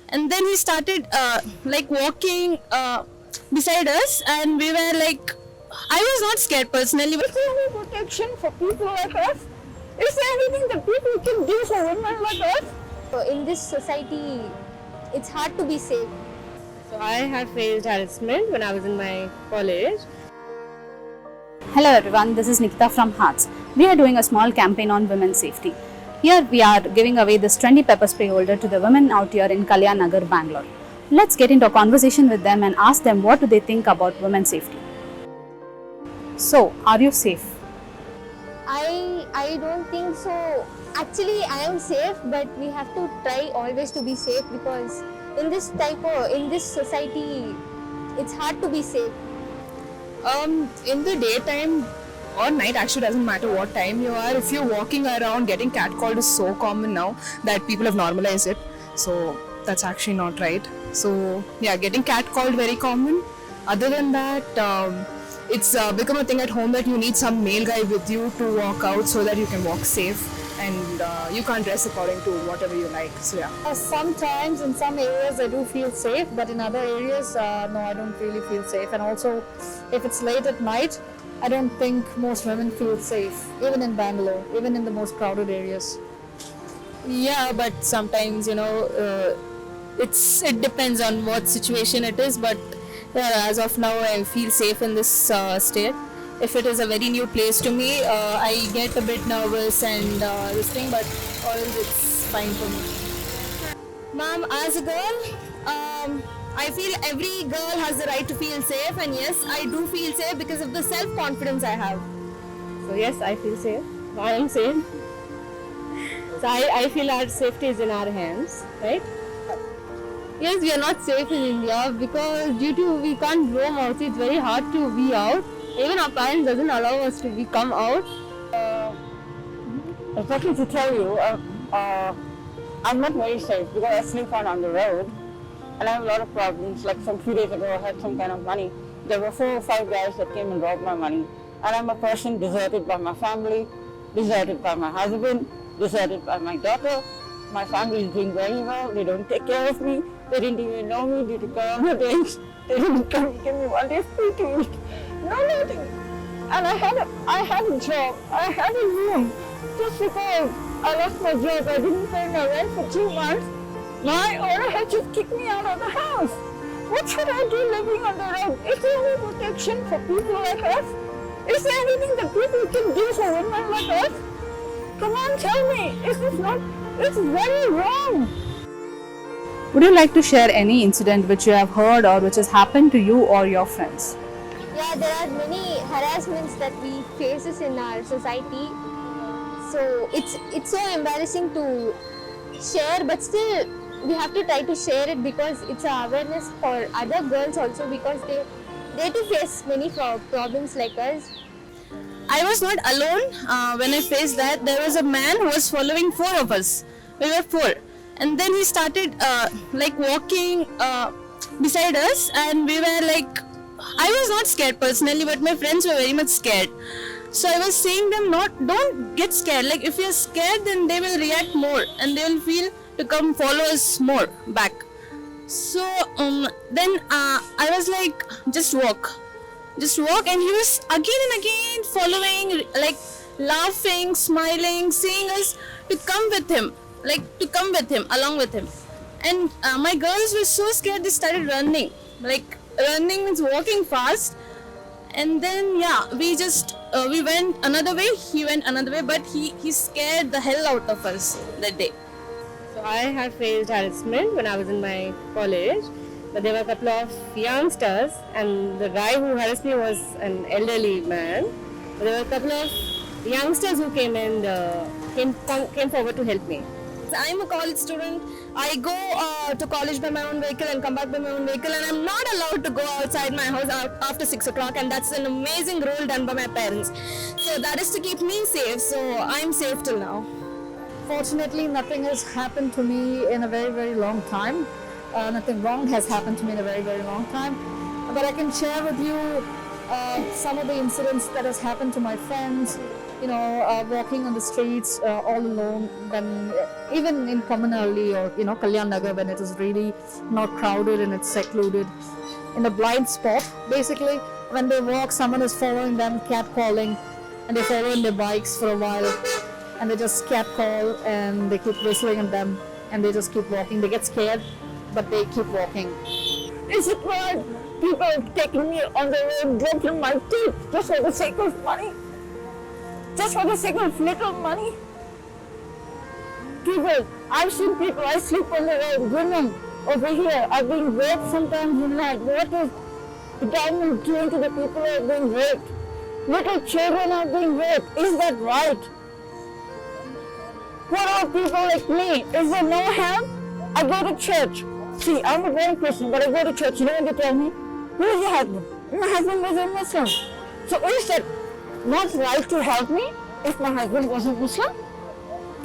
and then he started like walking beside us, and we were like, I was not scared personally, but Is there any protection for people like us? Is there anything that people can do for women like us? In this society, it's hard to be safe. So I have faced harassment when I was in my college. Hello everyone, this is Nikita from Hearts. We are doing a small campaign on women's safety. Here we are giving away this 20 pepper spray holder to the women out here in Kalyan Nagar, Bangalore. Let's get into a conversation with them and ask them what do they think about women's safety. So, are you safe? I don't think so. Actually, I am safe, but we have to try always to be safe because in this society, it's hard to be safe. in the daytime or night, actually doesn't matter what time you are. If you're walking around, getting catcalled is so common now that people have normalized it. So that's actually not right. So yeah, getting catcalled very common. Other than that, it's become a thing at home that you need some male guy with you to walk out so that you can walk safe, and you can't dress according to whatever you like. So yeah. Sometimes in some areas I do feel safe, but in other areas, no, I don't really feel safe. And also, if it's late at night, I don't think most women feel safe, even in Bangalore, even in the most crowded areas. Yeah, but sometimes it depends on what situation it is. But as of now, I feel safe in this state. If it is a very new place to me, I get a bit nervous and this thing, but all it's fine for me. Ma'am, as a girl, I feel every girl has the right to feel safe, and yes, I do feel safe because of the self-confidence I have. So yes, I feel safe. I am safe. So I feel our safety is in our hands, right? Yes, we are not safe in India because due to we can't roam out, it's very hard to be out. Even our parents doesn't allow us to come out. Exactly to tell you, I'm not very safe because I sleep on the road and I have a lot of problems. Like some few days ago, I had some kind of money. There were 4 or 5 guys that came and robbed my money. And I'm a person deserted by my family, deserted by my husband, deserted by my daughter. My family is doing very well. They don't take care of me. They didn't even know me due to Corona days. They didn't come give me 1 day free to eat. No, nothing. And I had a job. I had a room. Just because I lost my job, I didn't pay my rent for 2 months. My owner had just kicked me out of the house. What should I do living on the road? Is there any protection for people like us? Is there anything that people can do for women like us? Come on, tell me. It's very wrong. Would you like to share any incident which you have heard or which has happened to you or your friends? Yeah, there are many harassments that we faces in our society. So it's so embarrassing to share, but still we have to try to share it because it's an awareness for other girls also because they too face many problems like us. I was not alone when I faced that. There was a man who was following 4 of us. We were 4, and then he started like walking beside us, and we were like, I was not scared personally, but my friends were very much scared. So I was saying them, don't get scared. Like if you're scared, then they will react more, and they will feel to come follow us more back. So then I was like, just walk, and he was again and again following, like laughing, smiling, saying us to come with him, along with him. And my girls were so scared, they started running. Like running means walking fast. And then yeah, we went another way, he went another way, but he scared the hell out of us that day. So I have faced harassment when I was in my college. But there were a couple of youngsters, and the guy who harassed me was an elderly man. But there were a couple of youngsters who came and came forward to help me. I'm a college student. I go to college by my own vehicle and come back by my own vehicle, and I'm not allowed to go outside my house after 6 o'clock, and that's an amazing rule done by my parents. So that is to keep me safe. So I'm safe till now. Fortunately, nothing has happened to me in a very, very long time. Nothing wrong has happened to me in a very, very long time. But I can share with you some of the incidents that has happened to my friends, walking on the streets all alone, when even in Commonalty or Kalyan Nagar, when it is really not crowded and it's secluded, in a blind spot, basically, when they walk, someone is following them, catcalling, and they follow in their bikes for a while, and they just catcall and they keep whistling at them, and they just keep walking. They get scared, but they keep walking. Is it right? People taking me on the road, breaking my teeth just for the sake of money? Just for the sake of little money? People, I've seen people, I sleep on the road, women over here are being raped sometimes in night. What is the government doing to the people who are being raped? Little children are being raped. Is that right? What about people like me? Is there no help? I go to church. See, I'm a born Christian, but I go to church. You know what they tell me? Who is your husband? My husband was a Muslim. So is that not right to help me if my husband was a Muslim?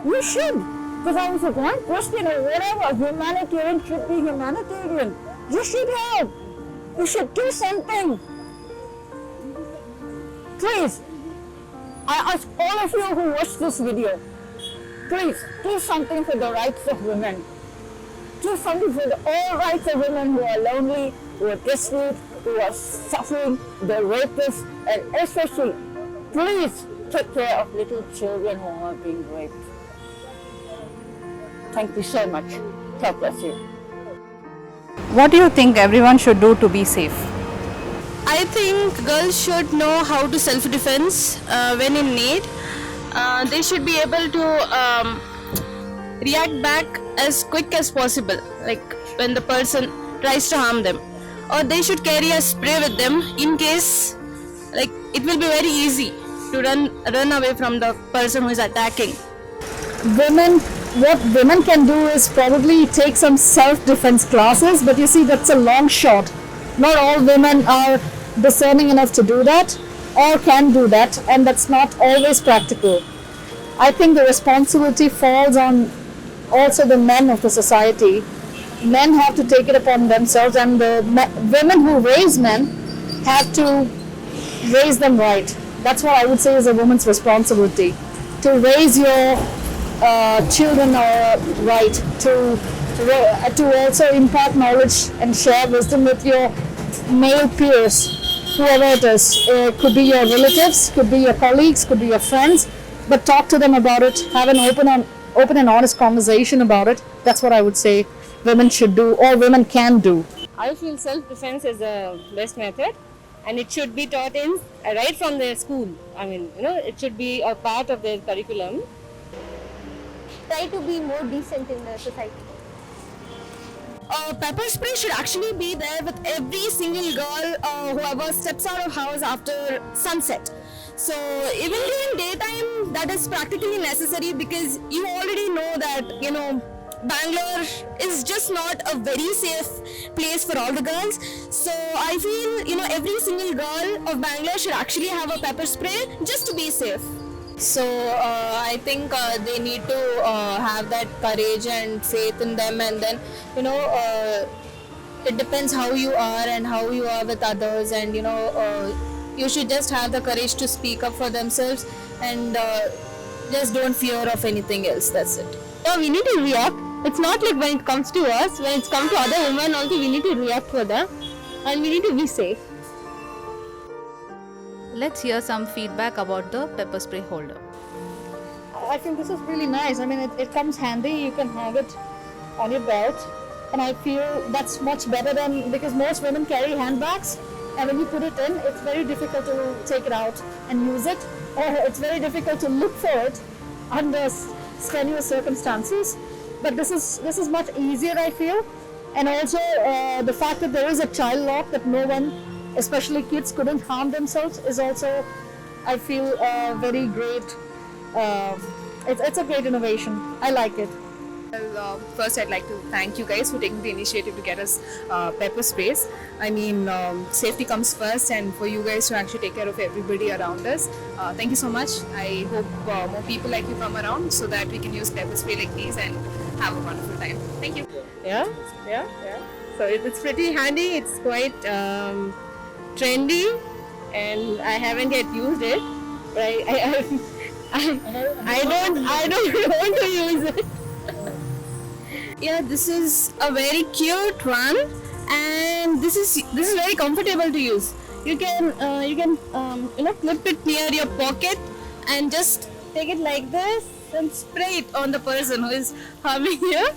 You should. Because I was a born Christian or whatever. Humanitarian should be humanitarian. You should help. You should do something. Please, I ask all of you who watch this video, please do something for the rights of women. Do something for all rights of women who are lonely, who are destitute, who are suffering, the rapists, and especially, please take care of little children who are being raped. Thank you so much. God bless you. What do you think everyone should do to be safe? I think girls should know how to self-defense when in need. They should be able to react back as quick as possible, like when the person tries to harm them. Or they should carry a spray with them in case, like, it will be very easy to run away from the person who is attacking. What women can do is probably take some self-defense classes, but you see, that's a long shot. Not all women are discerning enough to do that or can do that, and that's not always practical. I think the responsibility falls on also the men of the society. Men have to take it upon themselves, and the women who raise men have to raise them right. That's what I would say is a woman's responsibility, to raise your children right, to also impart knowledge and share wisdom with your male peers, whoever it is. It could be your relatives, could be your colleagues, could be your friends, but talk to them about it, have an open and honest conversation about it. That's what I would say women should do, or women can do. I feel self-defense is the best method, and it should be taught in right from their school. I mean, it should be a part of their curriculum. Try to be more decent in the society. Pepper spray should actually be there with every single girl whoever steps out of house after sunset. So even during daytime, that is practically necessary, because you already know that Bangalore is just not a very safe place for all the girls. So I feel every single girl of Bangalore should actually have a pepper spray just to be safe. So I think they need to have that courage and faith in them, and then it depends how you are and how you are with others, and you should just have the courage to speak up for themselves, and just don't fear of anything else. That's it. We need to react. It's not like when it comes to us, when it's come to other women also, we need to react for them, and we need to be safe. Let's hear some feedback about the pepper spray holder. I think this is really nice. I mean, it comes handy. You can have it on your belt, and I feel that's much better than, because most women carry handbags, and when you put it in, it's very difficult to take it out and use it, or it's very difficult to look for it under strenuous circumstances. But this is much easier, I feel, and also the fact that there is a child lock, that no one, especially kids, couldn't harm themselves, is also, I feel, very great. It's a great innovation. I like it. Well, first I'd like to thank you guys for taking the initiative to get us pepper sprays. I mean, safety comes first, and for you guys to actually take care of everybody around us. Thank you so much. I hope more people like you come around so that we can use pepper spray like these and have a wonderful time. Thank you. Yeah. So it's pretty handy. It's quite trendy, and I haven't yet used it. But I don't want to use it. Yeah, this is a very cute one, and this is very comfortable to use. You can clip it near your pocket and just take it like this and spray it on the person who is harming you.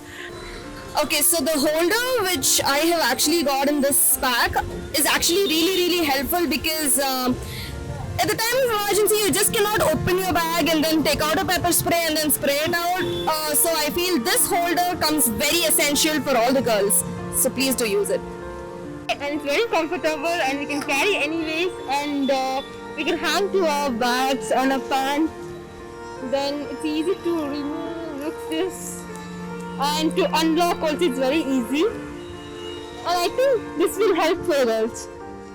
Okay, so the holder which I have actually got in this pack is actually really helpful because at the time of emergency you just cannot open your bag and then take out a pepper spray and then spray it out. So I feel this holder comes very essential for all the girls. So please do use it. And it's very comfortable, and we can carry anyways, and we can hang to our bags on a pant. Then it's easy to remove with this, and to unlock also it's very easy. And I think this will help for girls.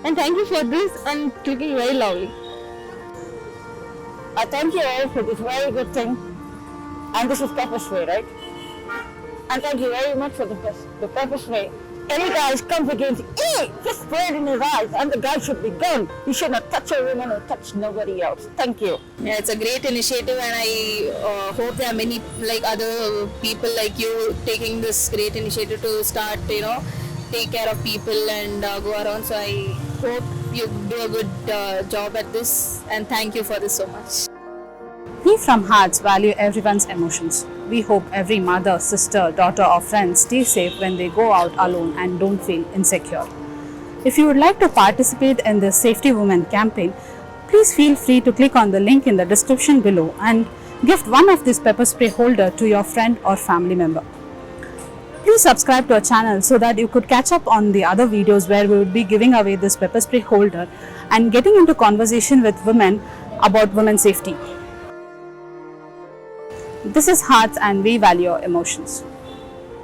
And thank you for this, and it's looking very lovely. I thank you all for this very good thing. And this is pepper spray, right? And thank you very much for the pepper spray. Any guys comes against, just spray it in his eyes, and the guy should be gone. He should not touch a woman or touch nobody else. Thank you. Yeah, it's a great initiative, and I hope there are many like other people like you taking this great initiative to start, take care of people and go around. So I hope you do a good job at this, and thank you for this so much. We from Hearts value everyone's emotions. We hope every mother, sister, daughter or friend stay safe when they go out alone and don't feel insecure. If you would like to participate in the Safety Women campaign, please feel free to click on the link in the description below and gift one of this pepper spray holder to your friend or family member. Please subscribe to our channel so that you could catch up on the other videos where we would be giving away this pepper spray holder and getting into conversation with women about women's safety. This is Hearts, and we value your emotions.